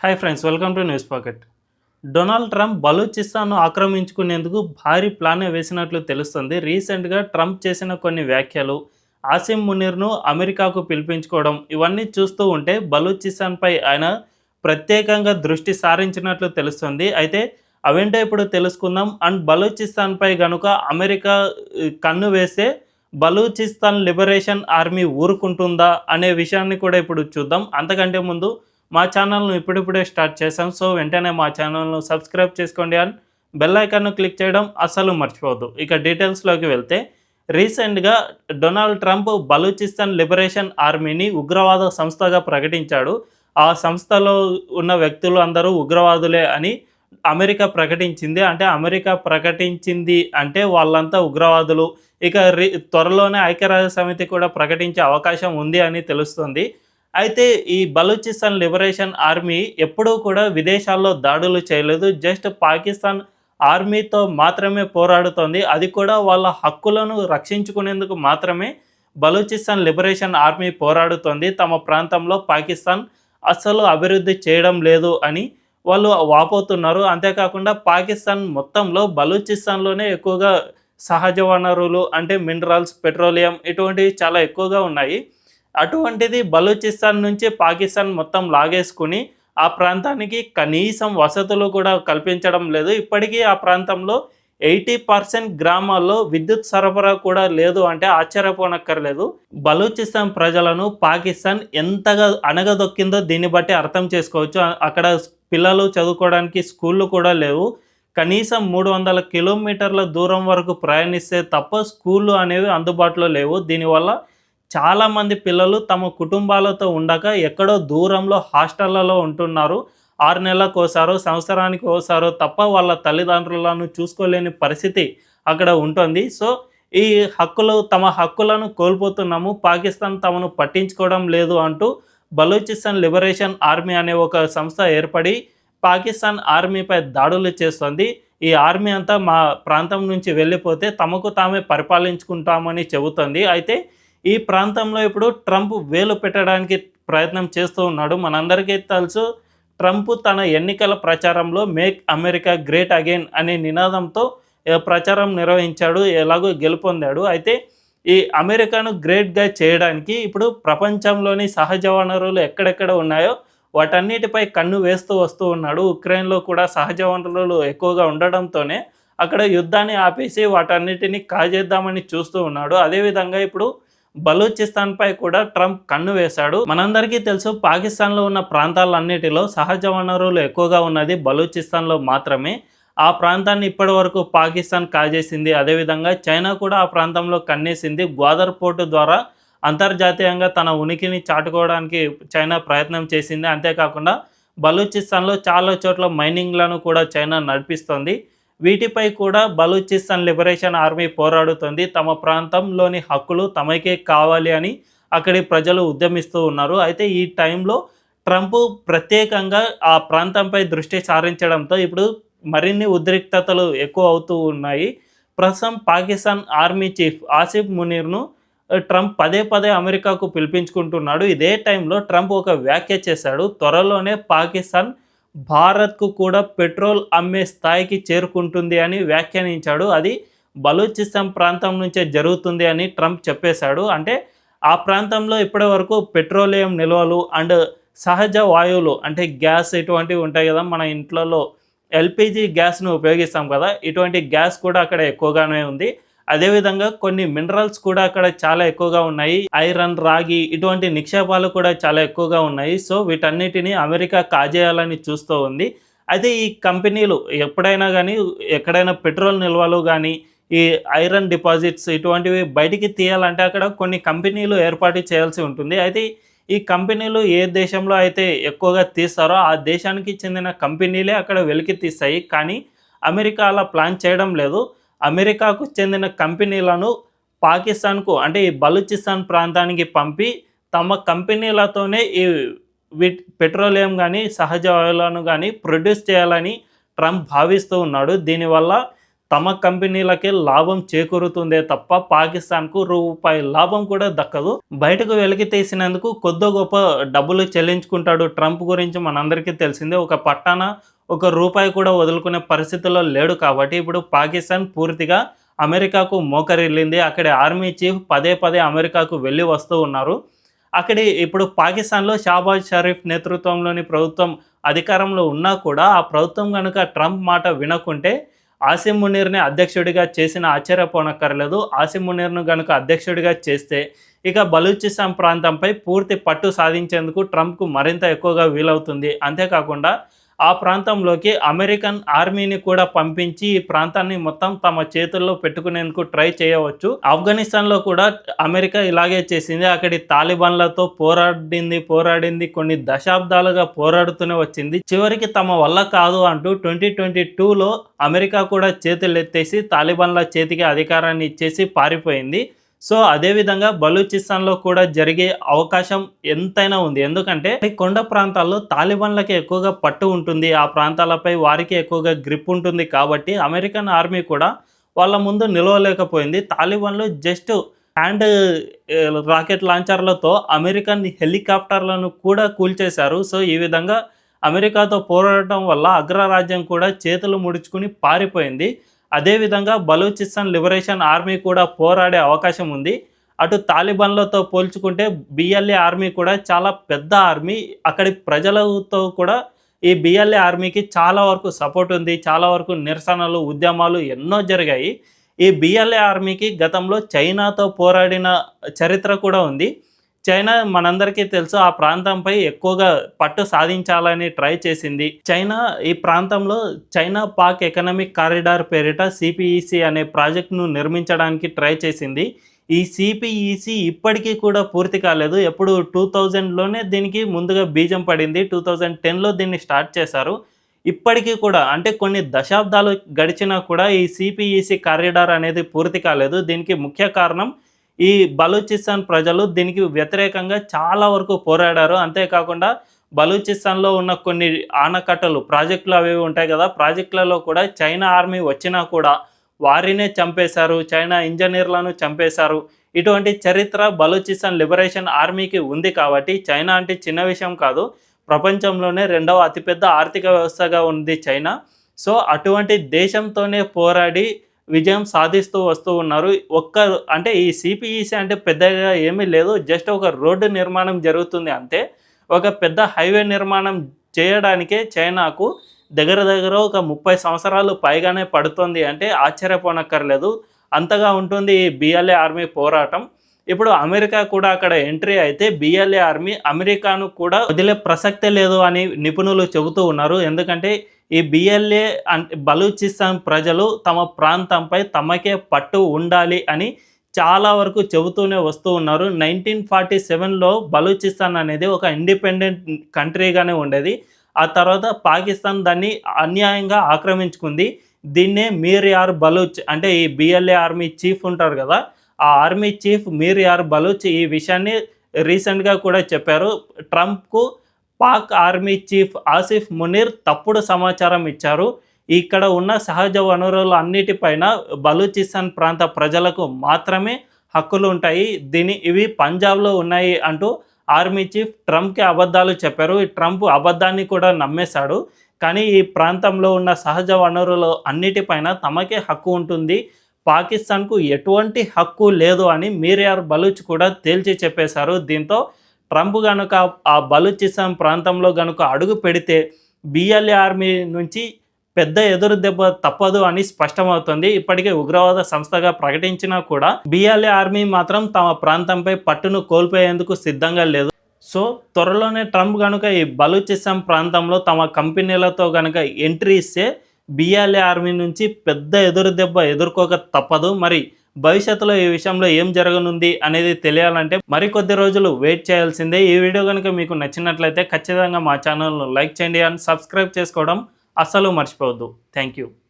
Hi friends, welcome to News Pocket. Donald Trump బలూచిస్తాన్ను ఆక్రమించుకునేందుకు భారీ ప్లానే వేసినట్లు తెలుస్తుంది. రీసెంట్గా ట్రంప్ చేసిన కొన్ని వ్యాఖ్యలు, ఆసిమ్ మునీర్ను అమెరికాకు పిలిపించుకోవడం, ఇవన్నీ చూస్తూ ఉంటే బలూచిస్తాన్పై ఆయన ప్రత్యేకంగా దృష్టి సారించినట్లు తెలుస్తుంది. అయితే అవేంటో ఇప్పుడు తెలుసుకుందాం. అండ్ బలూచిస్తాన్పై గనుక అమెరికా కన్ను వేస్తే బలూచిస్తాన్ లిబరేషన్ ఆర్మీ ఊరుకుంటుందా అనే విషయాన్ని కూడా ఇప్పుడు చూద్దాం. అంతకంటే ముందు మా ఛానల్ను ఇప్పుడిప్పుడే స్టార్ట్ చేశాం. సో వెంటనే మా ఛానల్ను సబ్స్క్రైబ్ చేసుకోండి అండ్ బెల్ ఐకాన్ను క్లిక్ చేయడం అస్సలు మర్చిపోవద్దు. ఇక డీటెయిల్స్లోకి వెళ్తే, రీసెంట్గా డొనాల్డ్ ట్రంప్ బలూచిస్తాన్ లిబరేషన్ ఆర్మీని ఉగ్రవాద సంస్థగా ప్రకటించాడు. ఆ సంస్థలో ఉన్న వ్యక్తులు అందరూ ఉగ్రవాదులే అని అమెరికా ప్రకటించింది. అంటే అమెరికా ప్రకటించింది అంటే వాళ్ళంతా ఉగ్రవాదులు. ఇక త్వరలోనే ఐక్యరాజ్య సమితి కూడా ప్రకటించే అవకాశం ఉంది అని తెలుస్తుంది. అయితే ఈ బలూచిస్తాన్ లిబరేషన్ ఆర్మీ ఎప్పుడూ కూడా విదేశాల్లో దాడులు చేయలేదు. జస్ట్ పాకిస్తాన్ ఆర్మీతో మాత్రమే పోరాడుతోంది. అది కూడా వాళ్ళ హక్కులను రక్షించుకునేందుకు మాత్రమే బలూచిస్తాన్ లిబరేషన్ ఆర్మీ పోరాడుతోంది. తమ ప్రాంతంలో పాకిస్తాన్ అస్సలు అభివృద్ధి చేయడం లేదు అని వాళ్ళు వాపోతున్నారు. అంతేకాకుండా పాకిస్తాన్ మొత్తంలో బలూచిస్తాన్లోనే ఎక్కువగా సహజ వనరులు అంటే మినరల్స్, పెట్రోలియం ఇటువంటివి చాలా ఎక్కువగా ఉన్నాయి. అటువంటిది బలూచిస్తాన్ నుంచి పాకిస్తాన్ మొత్తం లాగేసుకుని ఆ ప్రాంతానికి కనీసం వసతులు కూడా కల్పించడం లేదు. ఇప్పటికీ ఆ ప్రాంతంలో 80% గ్రామాల్లో విద్యుత్ సరఫరా కూడా లేదు అంటే ఆశ్చర్యపోనక్కర్లేదు. బలూచిస్తాన్ ప్రజలను పాకిస్తాన్ ఎంతగా అణగదొక్కిందో దీన్ని బట్టి అర్థం చేసుకోవచ్చు. అక్కడ పిల్లలు చదువుకోవడానికి స్కూళ్ళు కూడా లేవు. కనీసం 300 కిలోమీటర్ల దూరం వరకు ప్రయాణిస్తే తప్ప స్కూళ్ళు అనేవి అందుబాటులో లేవు. దీనివల్ల చాలామంది పిల్లలు తమ కుటుంబాలతో ఉండక ఎక్కడో దూరంలో హాస్టళ్లలో ఉంటున్నారు. 6 నెలలకోసారో, సంవత్సరానికి ఓసారో తప్ప వాళ్ళ తల్లిదండ్రులను చూసుకోలేని పరిస్థితి అక్కడ ఉంటుంది. సో ఈ తమ హక్కులను కోల్పోతున్నాము, పాకిస్తాన్ తమను పట్టించుకోవడం లేదు అంటూ బలూచిస్తాన్ లిబరేషన్ ఆర్మీ అనే ఒక సంస్థ ఏర్పడి పాకిస్తాన్ ఆర్మీపై దాడులు చేస్తుంది. ఈ ఆర్మీ అంతా మా ప్రాంతం నుంచి వెళ్ళిపోతే తమకు తామే పరిపాలించుకుంటామని చెబుతుంది. అయితే ఈ ప్రాంతంలో ఇప్పుడు ట్రంప్ వేలు పెట్టడానికి ప్రయత్నం చేస్తూ ఉన్నాడు. మనందరికీ తెలుసు, ట్రంప్ తన ఎన్నికల ప్రచారంలో మేక్ అమెరికా గ్రేట్ అగైన్ అనే నినాదంతో ప్రచారం నిర్వహించాడు. ఎలాగో గెలుపొందాడు. అయితే ఈ అమెరికాను గ్రేట్గా చేయడానికి ఇప్పుడు ప్రపంచంలోని సహజ వనరులు ఎక్కడెక్కడ ఉన్నాయో వాటన్నిటిపై కన్ను వేస్తూ వస్తూ ఉన్నాడు. ఉక్రెయిన్లో కూడా సహజ వనరులు ఎక్కువగా ఉండడంతోనే అక్కడ యుద్ధాన్ని ఆపేసి వాటన్నిటిని కాజేద్దామని చూస్తూ ఉన్నాడు. అదేవిధంగా ఇప్పుడు బలూచిస్తాన్పై కూడా ట్రంప్ కన్ను వేశాడు. మనందరికీ తెలుసు, పాకిస్తాన్లో ఉన్న ప్రాంతాలన్నిటిలో సహజ వనరులు ఎక్కువగా ఉన్నది బలూచిస్తాన్లో మాత్రమే. ఆ ప్రాంతాన్ని ఇప్పటి వరకు పాకిస్తాన్ కాజేసింది. అదేవిధంగా చైనా కూడా ఆ ప్రాంతంలో కన్నేసింది. గ్వాదర్ పోర్టు ద్వారా అంతర్జాతీయంగా తన ఉనికిని చాటుకోవడానికి చైనా ప్రయత్నం చేసింది. అంతేకాకుండా బలూచిస్తాన్లో చాలా చోట్ల మైనింగ్లను కూడా చైనా నడిపిస్తోంది. వీటిపై కూడా బలూచిస్తాన్ లిబరేషన్ ఆర్మీ పోరాడుతుంది. తమ ప్రాంతంలోని హక్కులు తమకే కావాలి అని అక్కడి ప్రజలు ఉద్యమిస్తూ ఉన్నారు. అయితే ఈ టైంలో ట్రంప్ ప్రత్యేకంగా ఆ ప్రాంతంపై దృష్టి సారించడంతో ఇప్పుడు మరిన్ని ఉద్రిక్తతలు ఎక్కువ అవుతూ ఉన్నాయి. ప్రస్తుతం పాకిస్తాన్ ఆర్మీ చీఫ్ ఆసిఫ్ మునీర్ను ట్రంప్ పదే పదే అమెరికాకు పిలిపించుకుంటున్నాడు. ఇదే టైంలో ట్రంప్ ఒక వ్యాఖ్య చేశాడు. త్వరలోనే పాకిస్తాన్ భారత్కు కూడా పెట్రోల్ అమ్మే స్థాయికి చేరుకుంటుంది అని వ్యాఖ్యానించాడు. అది బలూచిస్తాన్ ప్రాంతం నుంచే జరుగుతుంది అని ట్రంప్ చెప్పేశాడు. అంటే ఆ ప్రాంతంలో ఇప్పటి వరకు పెట్రోలియం నిల్వలు అండ్ సహజ వాయువులు అంటే గ్యాస్ ఇటువంటివి ఉంటాయి కదా, మన ఇంట్లలో ఎల్పిజి గ్యాస్ను ఉపయోగిస్తాం కదా, ఇటువంటి గ్యాస్ కూడా అక్కడ ఎక్కువగానే ఉంది. అదేవిధంగా కొన్ని మినరల్స్ కూడా అక్కడ చాలా ఎక్కువగా ఉన్నాయి. ఐరన్, రాగి ఇటువంటి నిక్షేపాలు కూడా చాలా ఎక్కువగా ఉన్నాయి. సో వీటన్నిటిని అమెరికా కాజేయాలని చూస్తూ ఉంది. అయితే ఈ కంపెనీలు ఎప్పుడైనా కానీ ఎక్కడైనా పెట్రోల్ నిల్వలు కానీ ఈ ఐరన్ డిపాజిట్స్ ఇటువంటివి బయటికి తీయాలంటే అక్కడ కొన్ని కంపెనీలు ఏర్పాటు చేయాల్సి ఉంటుంది. అయితే ఈ కంపెనీలు ఏ దేశంలో అయితే ఎక్కువగా తీస్తారో ఆ దేశానికి చెందిన కంపెనీలే అక్కడ వెలికి తీస్తాయి. కానీ అమెరికా అలా ప్లాన్ చేయడం లేదు. అమెరికాకు చెందిన కంపెనీలను పాకిస్తాన్కు అంటే ఈ బలూచిస్తాన్ ప్రాంతానికి పంపి తమ కంపెనీలతోనే ఈ పెట్రోలియం కానీ సహజ వాయువులను కానీ ప్రొడ్యూస్ చేయాలని ట్రంప్ భావిస్తూ ఉన్నాడు. దీనివల్ల తమ కంపెనీలకే లాభం చేకూరుతుందే తప్ప పాకిస్తాన్కు రూపాయి లాభం కూడా దక్కదు. బయటకు వెలికి తీసినందుకు కొద్దో గొప్ప డబ్బులు చెల్లించుకుంటాడు. ట్రంప్ గురించి మనందరికీ తెలిసిందే. ఒక పట్టాన ఒక రూపాయి కూడా వదులుకునే పరిస్థితుల్లో లేడు. కాబట్టి ఇప్పుడు పాకిస్తాన్ పూర్తిగా అమెరికాకు మోకరిల్లింది. అక్కడి ఆర్మీ చీఫ్ పదే పదే అమెరికాకు వెళ్ళి వస్తూ ఉన్నారు. ఇప్పుడు పాకిస్తాన్లో షాబాజ్ షరీఫ్ నేతృత్వంలోని ప్రభుత్వం అధికారంలో ఉన్నా కూడా ఆ ప్రభుత్వం కనుక ట్రంప్ మాట వినకుంటే ఆసిమ్ మునీర్ని అధ్యక్షుడిగా చేసిన ఆశ్చర్యపోనక్కర్లేదు. ఆసిమ్ మునీర్ను కనుక అధ్యక్షుడిగా చేస్తే ఇక బలూచిస్తాన్ ప్రాంతంపై పూర్తి పట్టు సాధించేందుకు ట్రంప్కు మరింత ఎక్కువగా వీలవుతుంది. అంతేకాకుండా ఆ ప్రాంతంలోకి అమెరికన్ ఆర్మీని కూడా పంపించి ఈ ప్రాంతాన్ని మొత్తం తమ చేతుల్లో పెట్టుకునేందుకు ట్రై చేయవచ్చు. ఆఫ్ఘనిస్తాన్లో కూడా అమెరికా ఇలాగే చేసింది. అక్కడి తాలిబాన్లతో పోరాడింది కొన్ని దశాబ్దాలుగా పోరాడుతూనే వచ్చింది. చివరికి తమ వల్ల కాదు అంటూ 2022లో అమెరికా కూడా చేతులెత్తేసి తాలిబాన్ల చేతికి అధికారాన్ని ఇచ్చేసి పారిపోయింది. సో అదేవిధంగా బలూచిస్తాన్లో కూడా జరిగే అవకాశం ఎంతైనా ఉంది. ఎందుకంటే కొండ ప్రాంతాల్లో తాలిబాన్లకి ఎక్కువగా పట్టు ఉంటుంది. ఆ ప్రాంతాలపై వారికి ఎక్కువగా గ్రిప్ ఉంటుంది. కాబట్టి అమెరికన్ ఆర్మీ కూడా వాళ్ళ ముందు నిలవలేకపోయింది. తాలిబాన్లు జస్ట్ హ్యాండ్ రాకెట్ లాంచర్లతో అమెరికన్ హెలికాప్టర్లను కూడా కూల్చేశారు. సో ఈ విధంగా అమెరికాతో పోరాడటం వల్ల అగ్రరాజ్యం కూడా చేతులు ముడుచుకుని పారిపోయింది. అదేవిధంగా బలూచిస్తాన్ లిబరేషన్ ఆర్మీ కూడా పోరాడే అవకాశం ఉంది. అటు తాలిబాన్లతో పోల్చుకుంటే బిఎల్ఏ ఆర్మీ కూడా చాలా పెద్ద ఆర్మీ. అక్కడి ప్రజలతో కూడా ఈ బిఎల్ఏ ఆర్మీకి చాలా వరకు సపోర్ట్ ఉంది. చాలా వరకు నిరసనలు, ఉద్యమాలు ఎన్నో జరిగాయి. ఈ బిఎల్ఏ ఆర్మీకి గతంలో చైనాతో పోరాడిన చరిత్ర కూడా ఉంది. చైనా మనందరికీ తెలుసు ఆ ప్రాంతంపై ఎక్కువగా పట్టు సాధించాలని ట్రై చేసింది. చైనా ఈ ప్రాంతంలో చైనా పాక్ ఎకనామిక్ కారిడార్ పేరిట సిపిఈసి అనే ప్రాజెక్టును నిర్మించడానికి ట్రై చేసింది. ఈ సిపిఈసి ఇప్పటికీ కూడా పూర్తి కాలేదు. ఎప్పుడు 2000లోనే దీనికి ముందుగా బీజం పడింది. 2010లో దీన్ని స్టార్ట్ చేశారు. ఇప్పటికీ కూడా అంటే కొన్ని దశాబ్దాలు గడిచినా కూడా ఈ సిపిఈసి కారిడార్ అనేది పూర్తి కాలేదు. దీనికి ముఖ్య కారణం ఈ బలూచిస్తాన్ ప్రజలు దీనికి వ్యతిరేకంగా చాలా వరకు పోరాడారు. అంతేకాకుండా బలూచిస్తాన్లో ఉన్న కొన్ని ఆనకట్టలు, ప్రాజెక్టులు అవి ఉంటాయి కదా, ప్రాజెక్టులలో కూడా చైనా ఆర్మీ వచ్చినా కూడా వారినే చంపేశారు. చైనా ఇంజనీర్లను చంపేశారు. ఇటువంటి చరిత్ర బలూచిస్తాన్ లిబరేషన్ ఆర్మీకి ఉంది. కాబట్టి చైనా అంటే చిన్న విషయం కాదు. ప్రపంచంలోనే 2వ అతిపెద్ద ఆర్థిక వ్యవస్థగా ఉంది చైనా. సో అటువంటి దేశంతోనే పోరాడి విజయం సాధిస్తూ వస్తూ ఉన్నారు. అంటే ఈ సిపిఈసి అంటే పెద్దగా ఏమీ లేదు. జస్ట్ ఒక రోడ్డు నిర్మాణం జరుగుతుంది అంతే. ఒక పెద్ద హైవే నిర్మాణం చేయడానికే చైనాకు దగ్గర ఒక 30 సంవత్సరాలు పైగానే పడుతుంది అంటే ఆశ్చర్యపోనక్కర్లేదు. అంతగా ఉంటుంది ఈ బిఎల్ఏ ఆర్మీ పోరాటం. ఇప్పుడు అమెరికా కూడా అక్కడ ఎంట్రీ అయితే బిఎల్ఏ ఆర్మీ అమెరికాను కూడా వదిలే ప్రసక్తే లేదు అని నిపుణులు చెబుతూ ఉన్నారు. ఎందుకంటే ఈ బిఎల్ఏ అంటే బలూచిస్తాన్ ప్రజలు తమ ప్రాంతంపై తమకే పట్టు ఉండాలి అని చాలా వరకు చెబుతూనే వస్తూ ఉన్నారు. 1947లో బలూచిస్తాన్ అనేది ఒక ఇండిపెండెంట్ కంట్రీగానే ఉండేది. ఆ తర్వాత పాకిస్తాన్ దాన్ని అన్యాయంగా ఆక్రమించుకుంది. దీన్నే మీర్ యార్ బలూచ్ అంటే ఈ బిఎల్ఏ ఆర్మీ చీఫ్ ఉంటారు కదా, ఆ ఆర్మీ చీఫ్ మీర్ యార్ బలూచ్ ఈ విషయాన్ని రీసెంట్గా కూడా చెప్పారు. ట్రంప్కు పాక్ ఆర్మీ చీఫ్ ఆసిఫ్ మునీర్ తప్పుడు సమాచారం ఇచ్చారు. ఇక్కడ ఉన్న సహజ వనరులు అన్నిటిపైన బలూచిస్తాన్ ప్రాంత ప్రజలకు మాత్రమే హక్కులు ఉంటాయి. ఇవి పంజాబ్లో ఉన్నాయి అంటూ ఆర్మీ చీఫ్ ట్రంప్కి అబద్ధాలు చెప్పారు. ఈ ట్రంప్ అబద్ధాన్ని కూడా నమ్మేశాడు. కానీ ఈ ప్రాంతంలో ఉన్న సహజ వనరులు అన్నిటిపైన తమకే హక్కు ఉంటుంది, పాకిస్తాన్కు ఎటువంటి హక్కు లేదు అని మీర్ యార్ బలూచ్ కూడా తేల్చి చెప్పేశారు. దీంతో ట్రంప్ కనుక ఆ బలూచిస్తాన్ ప్రాంతంలో కనుక అడుగు పెడితే బిఎల్ఏ ఆర్మీ నుంచి పెద్ద ఎదురు దెబ్బ తప్పదు అని స్పష్టమవుతుంది. ఇప్పటికే ఉగ్రవాద సంస్థగా ప్రకటించినా కూడా బిఎల్ఏ ఆర్మీ మాత్రం తమ ప్రాంతంపై పట్టును కోల్పోయేందుకు సిద్ధంగా లేదు. సో త్వరలోనే ట్రంప్ కనుక ఈ బలూచిస్తాన్ ప్రాంతంలో తమ కంపెనీలతో కనుక ఎంట్రీ ఇస్తే బిఎల్ఏ ఆర్మీ నుంచి పెద్ద ఎదురు దెబ్బ ఎదుర్కోక తప్పదు. మరి భవిష్యత్తులో ఈ విషయంలో ఏం జరగనుంది అనేది తెలియాలంటే మరికొద్ది రోజులు వెయిట్ చేయాల్సిందే. ఈ వీడియో కనుక మీకు నచ్చినట్లయితే ఖచ్చితంగా మా ఛానల్ను లైక్ చేయండి అండ్ సబ్స్క్రైబ్ చేసుకోవడం అస్సలు మర్చిపోవద్దు. Thank you.